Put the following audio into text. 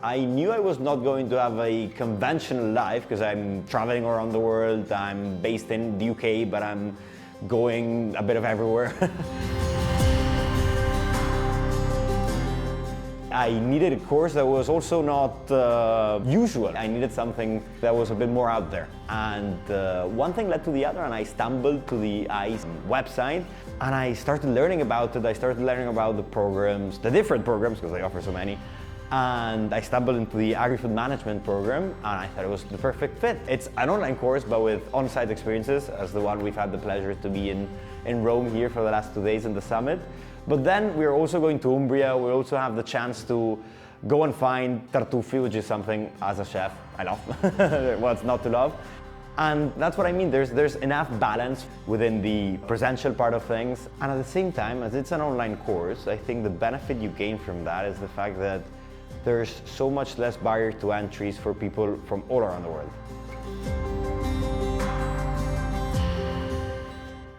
I knew I was not going to have a conventional life because I'm traveling around the world. I'm based in the UK, but I'm going a bit of everywhere. I needed a course that was also not usual. I needed something that was a bit more out there. And one thing led to the other, and I stumbled to the EIIS website, and I started learning about it. I started learning about the programs, the different programs, because they offer so many. And I stumbled into the Agrifood management program, and I thought it was the perfect fit. It's an online course, but with on-site experiences, as the one we've had the pleasure to be in Rome here for the last 2 days in the summit. But then we're also going to Umbria. We also have the chance to go and find tartufi, which is something, as a chef, I love. What's not to love? And that's what I mean, there's enough balance within the presential part of things. And at the same time, as it's an online course, I think the benefit you gain from that is the fact that there's so much less barrier to entries for people from all around the world.